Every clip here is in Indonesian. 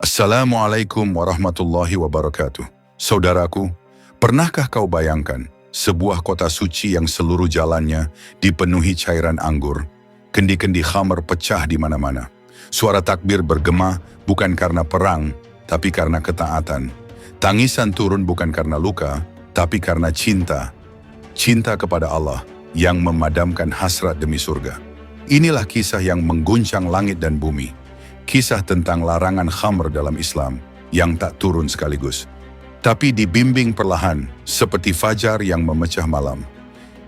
Assalamualaikum warahmatullahi wabarakatuh. Saudaraku, pernahkah kau bayangkan sebuah kota suci yang seluruh jalannya dipenuhi cairan anggur, kendi-kendi khamr pecah di mana-mana. Suara takbir bergema bukan karena perang, tapi karena ketaatan. Tangisan turun bukan karena luka, tapi karena cinta. Cinta kepada Allah yang memadamkan hasrat demi surga. Inilah kisah yang mengguncang langit dan bumi. Kisah tentang larangan khamr dalam Islam yang tak turun sekaligus, tapi dibimbing perlahan seperti fajar yang memecah malam.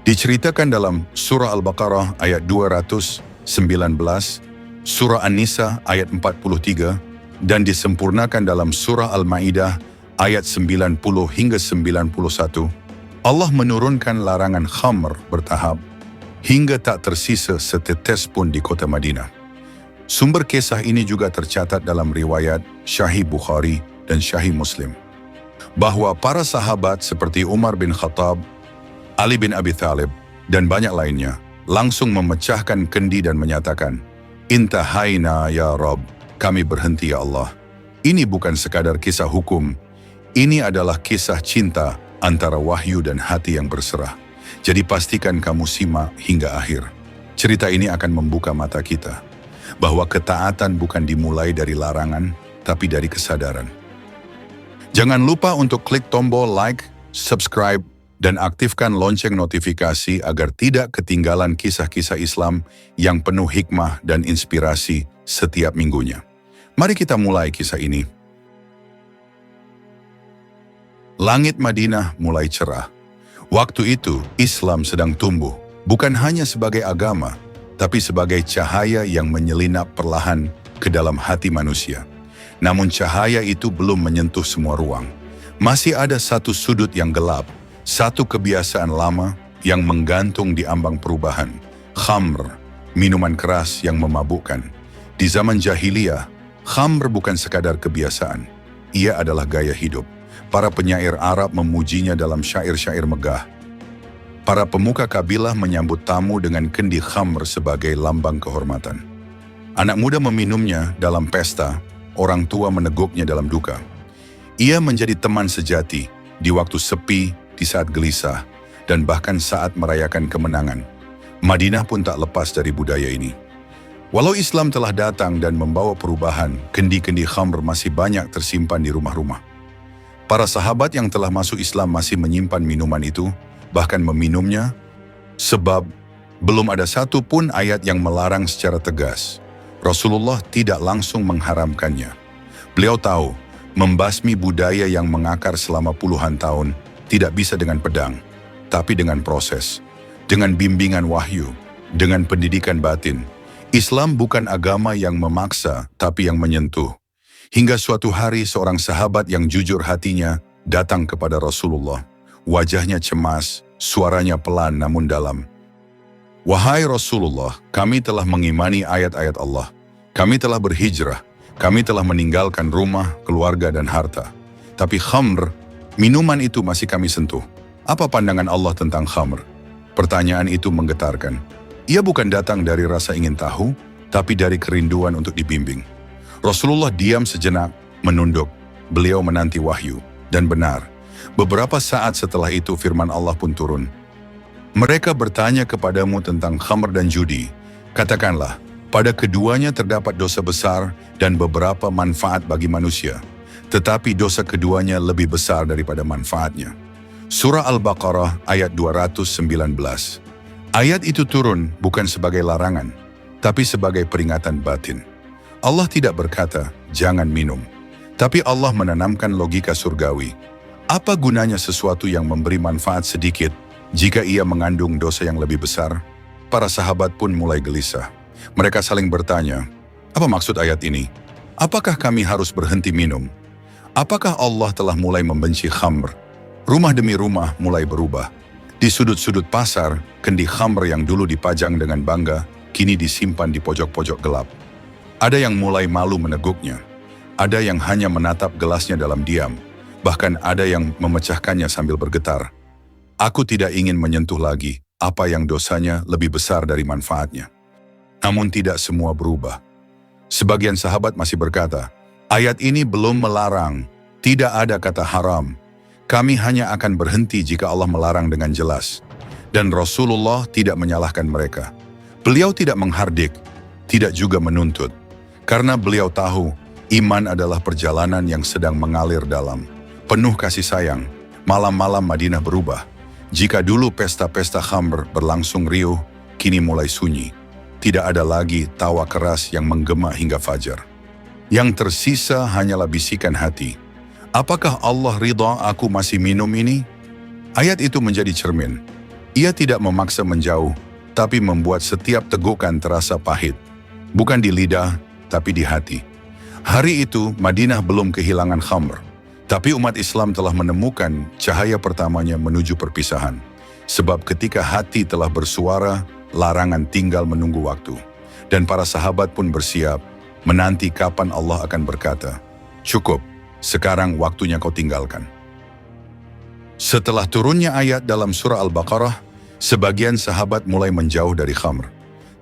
Diceritakan dalam Surah Al-Baqarah ayat 219, Surah An-Nisa ayat 43, dan disempurnakan dalam Surah Al-Ma'idah ayat 90 hingga 91. Allah menurunkan larangan khamr bertahap hingga tak tersisa setetes pun di kota Madinah. Sumber kisah ini juga tercatat dalam riwayat Sahih Bukhari dan Sahih Muslim, bahwa para sahabat seperti Umar bin Khattab, Ali bin Abi Thalib, dan banyak lainnya langsung memecahkan kendi dan menyatakan, "Intahaina ya Rabb, kami berhenti ya Allah." Ini bukan sekadar kisah hukum, ini adalah kisah cinta antara wahyu dan hati yang berserah. Jadi pastikan kamu simak hingga akhir. Cerita ini akan membuka mata kita bahwa ketaatan bukan dimulai dari larangan, tapi dari kesadaran. Jangan lupa untuk klik tombol like, subscribe, dan aktifkan lonceng notifikasi agar tidak ketinggalan kisah-kisah Islam yang penuh hikmah dan inspirasi setiap minggunya. Mari kita mulai kisah ini. Langit Madinah mulai cerah. Waktu itu, Islam sedang tumbuh, bukan hanya sebagai agama, tapi sebagai cahaya yang menyelinap perlahan ke dalam hati manusia. Namun cahaya itu belum menyentuh semua ruang. Masih ada satu sudut yang gelap, satu kebiasaan lama yang menggantung di ambang perubahan. Khamr, minuman keras yang memabukkan. Di zaman jahiliyah, khamr bukan sekadar kebiasaan. Ia adalah gaya hidup. Para penyair Arab memujinya dalam syair-syair megah. Para pemuka kabilah menyambut tamu dengan kendi khamr sebagai lambang kehormatan. Anak muda meminumnya dalam pesta, orang tua meneguknya dalam duka. Ia menjadi teman sejati di waktu sepi, di saat gelisah, dan bahkan saat merayakan kemenangan. Madinah pun tak lepas dari budaya ini. Walau Islam telah datang dan membawa perubahan, kendi-kendi khamr masih banyak tersimpan di rumah-rumah. Para sahabat yang telah masuk Islam masih menyimpan minuman itu, bahkan meminumnya, sebab belum ada satu pun ayat yang melarang secara tegas. Rasulullah tidak langsung mengharamkannya. Beliau tahu, membasmi budaya yang mengakar selama puluhan tahun tidak bisa dengan pedang, tapi dengan proses, dengan bimbingan wahyu, dengan pendidikan batin. Islam bukan agama yang memaksa, tapi yang menyentuh. Hingga suatu hari seorang sahabat yang jujur hatinya datang kepada Rasulullah. Wajahnya cemas, suaranya pelan namun dalam. "Wahai Rasulullah, kami telah mengimani ayat-ayat Allah. Kami telah berhijrah. Kami telah meninggalkan rumah, keluarga, dan harta. Tapi khamr, minuman itu masih kami sentuh. Apa pandangan Allah tentang khamr?" Pertanyaan itu menggetarkan. Ia bukan datang dari rasa ingin tahu, tapi dari kerinduan untuk dibimbing. Rasulullah diam sejenak, menunduk. Beliau menanti wahyu. Dan benar, beberapa saat setelah itu firman Allah pun turun. "Mereka bertanya kepadamu tentang khamr dan judi. Katakanlah, pada keduanya terdapat dosa besar dan beberapa manfaat bagi manusia. Tetapi dosa keduanya lebih besar daripada manfaatnya." Surah Al-Baqarah ayat 219. Ayat itu turun bukan sebagai larangan, tapi sebagai peringatan batin. Allah tidak berkata, "Jangan minum." Tapi Allah menanamkan logika surgawi. Apa gunanya sesuatu yang memberi manfaat sedikit jika ia mengandung dosa yang lebih besar? Para sahabat pun mulai gelisah. Mereka saling bertanya, apa maksud ayat ini? Apakah kami harus berhenti minum? Apakah Allah telah mulai membenci khamr? Rumah demi rumah mulai berubah. Di sudut-sudut pasar, kendi khamr yang dulu dipajang dengan bangga, kini disimpan di pojok-pojok gelap. Ada yang mulai malu meneguknya. Ada yang hanya menatap gelasnya dalam diam. Bahkan ada yang memecahkannya sambil bergetar. "Aku tidak ingin menyentuh lagi apa yang dosanya lebih besar dari manfaatnya." Namun tidak semua berubah. Sebagian sahabat masih berkata, Ayat ini belum melarang, tidak ada kata haram. Kami hanya akan berhenti jika Allah melarang dengan jelas. Dan Rasulullah tidak menyalahkan mereka. Beliau tidak menghardik, tidak juga menuntut. Karena beliau tahu, iman adalah perjalanan yang sedang mengalir dalam penuh kasih sayang. Malam-malam Madinah berubah. Jika dulu pesta-pesta khamr berlangsung riuh, kini mulai sunyi. Tidak ada lagi tawa keras yang menggema hingga fajar. Yang tersisa hanyalah bisikan hati. Apakah Allah ridha aku masih minum ini? Ayat itu menjadi cermin. Ia tidak memaksa menjauh, tapi membuat setiap tegukan terasa pahit. Bukan di lidah, tapi di hati. Hari itu Madinah belum kehilangan khamr. Tapi umat Islam telah menemukan cahaya pertamanya menuju perpisahan. Sebab ketika hati telah bersuara, larangan tinggal menunggu waktu. Dan para sahabat pun bersiap, menanti kapan Allah akan berkata, "Cukup, sekarang waktunya kau tinggalkan." Setelah turunnya ayat dalam surah Al-Baqarah, sebagian sahabat mulai menjauh dari khamr.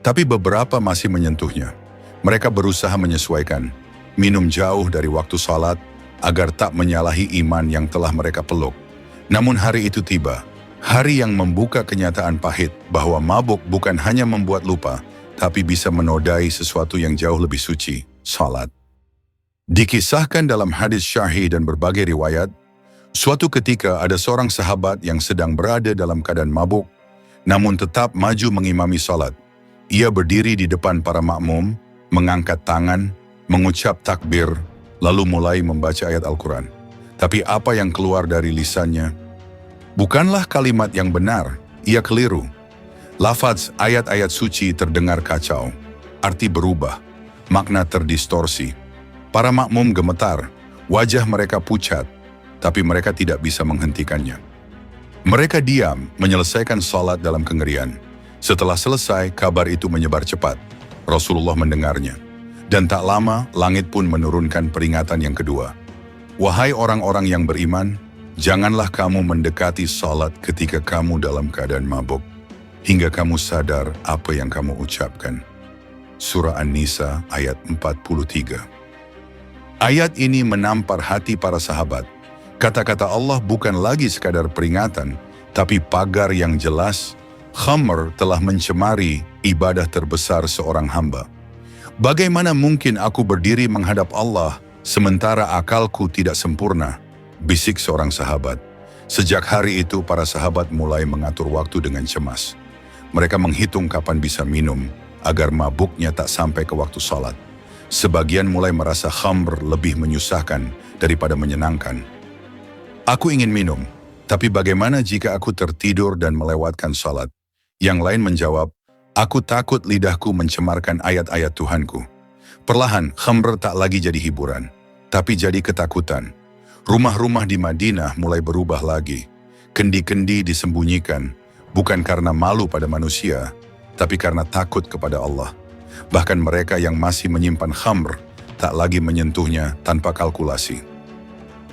Tapi beberapa masih menyentuhnya. Mereka berusaha menyesuaikan, minum jauh dari waktu salat, agar tak menyalahi iman yang telah mereka peluk. Namun hari itu tiba, hari yang membuka kenyataan pahit bahwa mabuk bukan hanya membuat lupa, tapi bisa menodai sesuatu yang jauh lebih suci, salat. Dikisahkan dalam hadis syahih dan berbagai riwayat, suatu ketika ada seorang sahabat yang sedang berada dalam keadaan mabuk, namun tetap maju mengimami salat. Ia berdiri di depan para makmum, mengangkat tangan, mengucap takbir, lalu mulai membaca ayat Al-Quran. Tapi apa yang keluar dari lisannya bukanlah kalimat yang benar, ia keliru. Lafaz ayat-ayat suci terdengar kacau, arti berubah, makna terdistorsi. Para makmum gemetar, wajah mereka pucat, tapi mereka tidak bisa menghentikannya. Mereka diam, menyelesaikan salat dalam kengerian. Setelah selesai, kabar itu menyebar cepat. Rasulullah mendengarnya. Dan tak lama, langit pun menurunkan peringatan yang kedua. Wahai orang-orang yang beriman, janganlah kamu mendekati salat ketika kamu dalam keadaan mabuk, hingga kamu sadar apa yang kamu ucapkan. Surah An-Nisa ayat 43. Ayat ini menampar hati para sahabat. Kata-kata Allah bukan lagi sekadar peringatan, tapi pagar yang jelas. Khamr telah mencemari ibadah terbesar seorang hamba. Bagaimana mungkin aku berdiri menghadap Allah sementara akalku tidak sempurna? Bisik seorang sahabat. Sejak hari itu para sahabat mulai mengatur waktu dengan cemas. Mereka menghitung kapan bisa minum agar mabuknya tak sampai ke waktu salat. Sebagian mulai merasa khamr lebih menyusahkan daripada menyenangkan. Aku ingin minum, tapi bagaimana jika aku tertidur dan melewatkan salat? Yang lain menjawab, aku takut lidahku mencemarkan ayat-ayat Tuhanku. Perlahan, khamr tak lagi jadi hiburan, tapi jadi ketakutan. Rumah-rumah di Madinah mulai berubah lagi. Kendi-kendi disembunyikan, bukan karena malu pada manusia, tapi karena takut kepada Allah. Bahkan mereka yang masih menyimpan khamr, tak lagi menyentuhnya tanpa kalkulasi.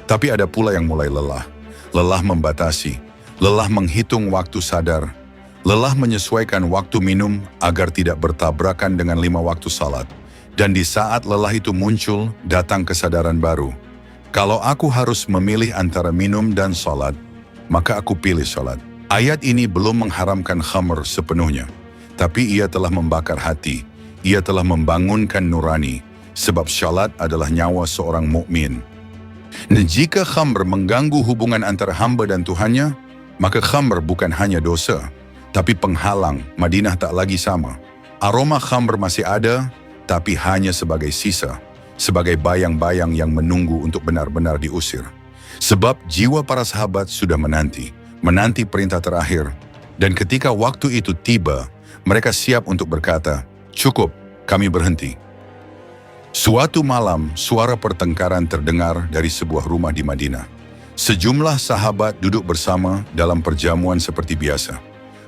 Tapi ada pula yang mulai lelah. Lelah membatasi, lelah menghitung waktu sadar, lelah menyesuaikan waktu minum agar tidak bertabrakan dengan 5 waktu salat. Dan di saat lelah itu muncul, datang kesadaran baru. Kalau aku harus memilih antara minum dan salat, maka aku pilih salat. Ayat ini belum mengharamkan khamr sepenuhnya, tapi ia telah membakar hati. Ia telah membangunkan nurani, sebab salat adalah nyawa seorang mukmin. Dan jika khamr mengganggu hubungan antara hamba dan Tuhannya, maka khamr bukan hanya dosa, tapi penghalang. Madinah tak lagi sama. Aroma khamr masih ada, tapi hanya sebagai sisa, sebagai bayang-bayang yang menunggu untuk benar-benar diusir. Sebab jiwa para sahabat sudah menanti perintah terakhir. Dan ketika waktu itu tiba, mereka siap untuk berkata, cukup, kami berhenti. Suatu malam, suara pertengkaran terdengar dari sebuah rumah di Madinah. Sejumlah sahabat duduk bersama dalam perjamuan seperti biasa.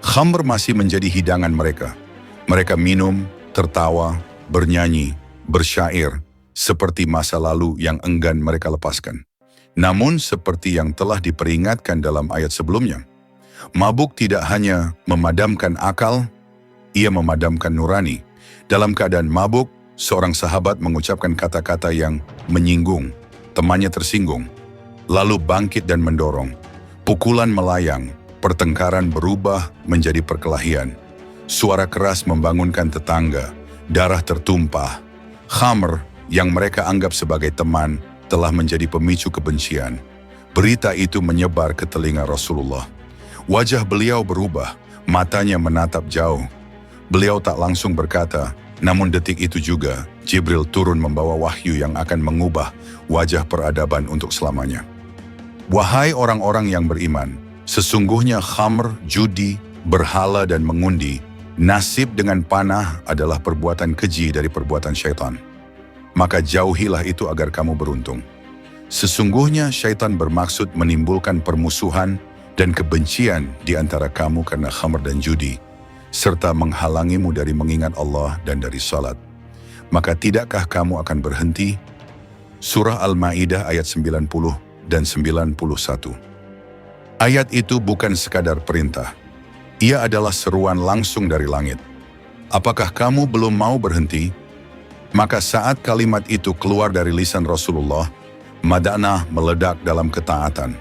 Khamr masih menjadi hidangan mereka. Mereka minum, tertawa, bernyanyi, bersyair, seperti masa lalu yang enggan mereka lepaskan. Namun seperti yang telah diperingatkan dalam ayat sebelumnya, mabuk tidak hanya memadamkan akal, ia memadamkan nurani. Dalam keadaan mabuk, seorang sahabat mengucapkan kata-kata yang menyinggung, temannya tersinggung, lalu bangkit dan mendorong. Pukulan melayang, pertengkaran berubah menjadi perkelahian. Suara keras membangunkan tetangga, darah tertumpah. Khamr yang mereka anggap sebagai teman telah menjadi pemicu kebencian. Berita itu menyebar ke telinga Rasulullah. Wajah beliau berubah, matanya menatap jauh. Beliau tak langsung berkata, namun detik itu juga Jibril turun membawa wahyu yang akan mengubah wajah peradaban untuk selamanya. Wahai orang-orang yang beriman, sesungguhnya khamr, judi, berhala dan mengundi, nasib dengan panah adalah perbuatan keji dari perbuatan syaitan. Maka jauhilah itu agar kamu beruntung. Sesungguhnya syaitan bermaksud menimbulkan permusuhan dan kebencian di antara kamu karena khamr dan judi, serta menghalangimu dari mengingat Allah dan dari salat. Maka tidakkah kamu akan berhenti? Surah Al-Ma'idah ayat 90 dan 91. Ayat itu bukan sekadar perintah. Ia adalah seruan langsung dari langit. Apakah kamu belum mau berhenti? Maka saat kalimat itu keluar dari lisan Rasulullah, Madanah meledak dalam ketaatan.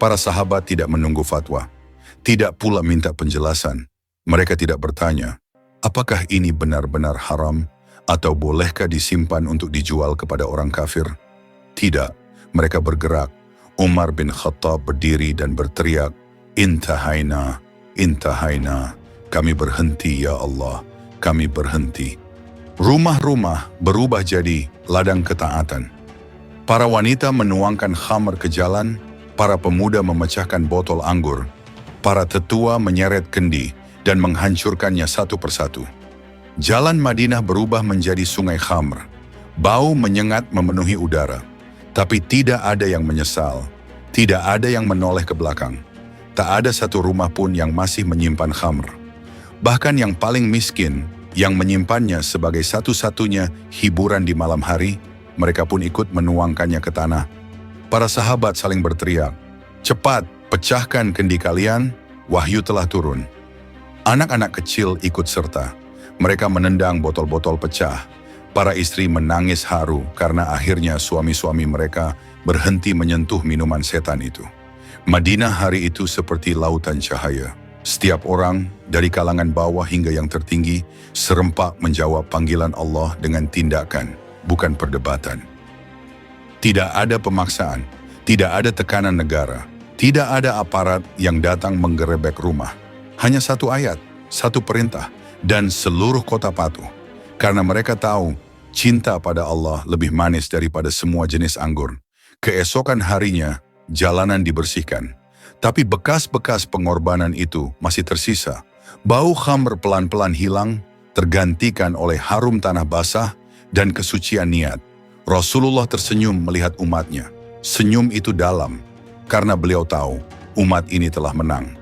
Para sahabat tidak menunggu fatwa, tidak pula minta penjelasan. Mereka tidak bertanya, apakah ini benar-benar haram atau bolehkah disimpan untuk dijual kepada orang kafir? Tidak, mereka bergerak. Umar bin Khattab berdiri dan berteriak, Intahaina, intahaina, kami berhenti ya Allah, kami berhenti. Rumah-rumah berubah jadi ladang ketaatan. Para wanita menuangkan khamr ke jalan, para pemuda memecahkan botol anggur, para tetua menyeret kendi dan menghancurkannya satu persatu. Jalan Madinah berubah menjadi sungai khamr. Bau menyengat memenuhi udara. Tapi tidak ada yang menyesal. Tidak ada yang menoleh ke belakang. Tak ada satu rumah pun yang masih menyimpan khamr. Bahkan yang paling miskin, yang menyimpannya sebagai satu-satunya hiburan di malam hari, mereka pun ikut menuangkannya ke tanah. Para sahabat saling berteriak, cepat, pecahkan kendi kalian, wahyu telah turun. Anak-anak kecil ikut serta. Mereka menendang botol-botol pecah. Para istri menangis haru karena akhirnya suami-suami mereka berhenti menyentuh minuman setan itu. Madinah hari itu seperti lautan cahaya. Setiap orang, dari kalangan bawah hingga yang tertinggi, serempak menjawab panggilan Allah dengan tindakan, bukan perdebatan. Tidak ada pemaksaan, tidak ada tekanan negara, tidak ada aparat yang datang menggerebek rumah. Hanya satu ayat, satu perintah, dan seluruh kota patuh. Karena mereka tahu, cinta pada Allah lebih manis daripada semua jenis anggur. Keesokan harinya, jalanan dibersihkan. Tapi bekas-bekas pengorbanan itu masih tersisa. Bau khamr pelan-pelan hilang, tergantikan oleh harum tanah basah dan kesucian niat. Rasulullah tersenyum melihat umatnya. Senyum itu dalam, karena beliau tahu umat ini telah menang.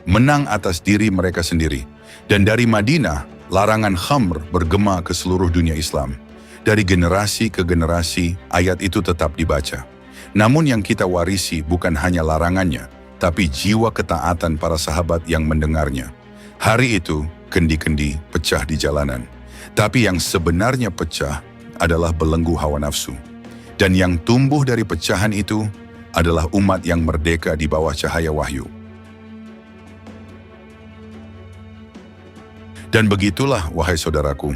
Menang atas diri mereka sendiri. Dan dari Madinah, larangan khamr bergema ke seluruh dunia Islam. Dari generasi ke generasi, ayat itu tetap dibaca. Namun yang kita warisi bukan hanya larangannya, tapi jiwa ketaatan para sahabat yang mendengarnya. Hari itu, kendi-kendi pecah di jalanan. Tapi yang sebenarnya pecah adalah belenggu hawa nafsu. Dan yang tumbuh dari pecahan itu adalah umat yang merdeka di bawah cahaya wahyu. Dan begitulah, wahai saudaraku,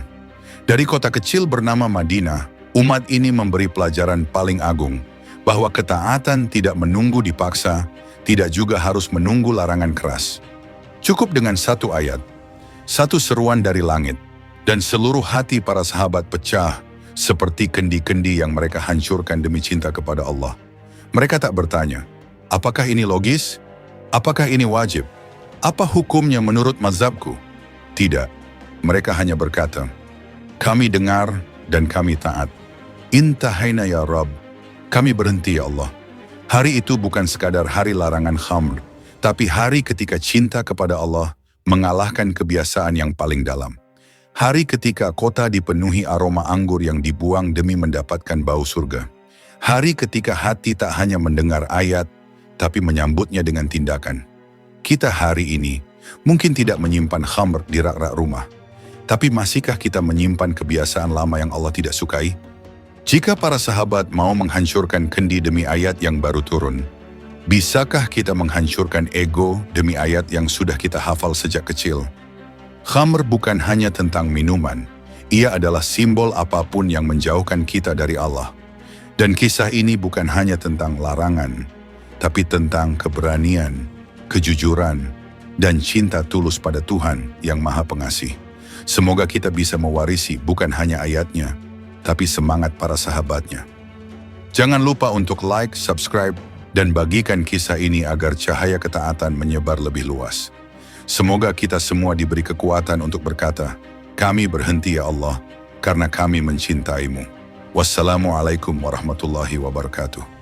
dari kota kecil bernama Madinah, umat ini memberi pelajaran paling agung, bahwa ketaatan tidak menunggu dipaksa, tidak juga harus menunggu larangan keras. Cukup dengan satu ayat, satu seruan dari langit, dan seluruh hati para sahabat pecah, seperti kendi-kendi yang mereka hancurkan demi cinta kepada Allah. Mereka tak bertanya, apakah ini logis? Apakah ini wajib? Apa hukumnya menurut mazhabku? Tidak, mereka hanya berkata, kami dengar dan kami taat. Intahaina ya Rabb, kami berhenti ya Allah. Hari itu bukan sekadar hari larangan khamr, tapi hari ketika cinta kepada Allah mengalahkan kebiasaan yang paling dalam. Hari ketika kota dipenuhi aroma anggur yang dibuang demi mendapatkan bau surga. Hari ketika hati tak hanya mendengar ayat, tapi menyambutnya dengan tindakan. Kita hari ini mungkin tidak menyimpan khamr di rak-rak rumah. Tapi masihkah kita menyimpan kebiasaan lama yang Allah tidak sukai? Jika para sahabat mau menghancurkan kendi demi ayat yang baru turun, bisakah kita menghancurkan ego demi ayat yang sudah kita hafal sejak kecil? Khamr bukan hanya tentang minuman, ia adalah simbol apapun yang menjauhkan kita dari Allah. Dan kisah ini bukan hanya tentang larangan, tapi tentang keberanian, kejujuran, dan cinta tulus pada Tuhan yang Maha Pengasih. Semoga kita bisa mewarisi bukan hanya ayatnya, tapi semangat para sahabatnya. Jangan lupa untuk like, subscribe, dan bagikan kisah ini agar cahaya ketaatan menyebar lebih luas. Semoga kita semua diberi kekuatan untuk berkata, "Kami berhenti ya Allah, karena kami mencintaimu." Wassalamualaikum warahmatullahi wabarakatuh.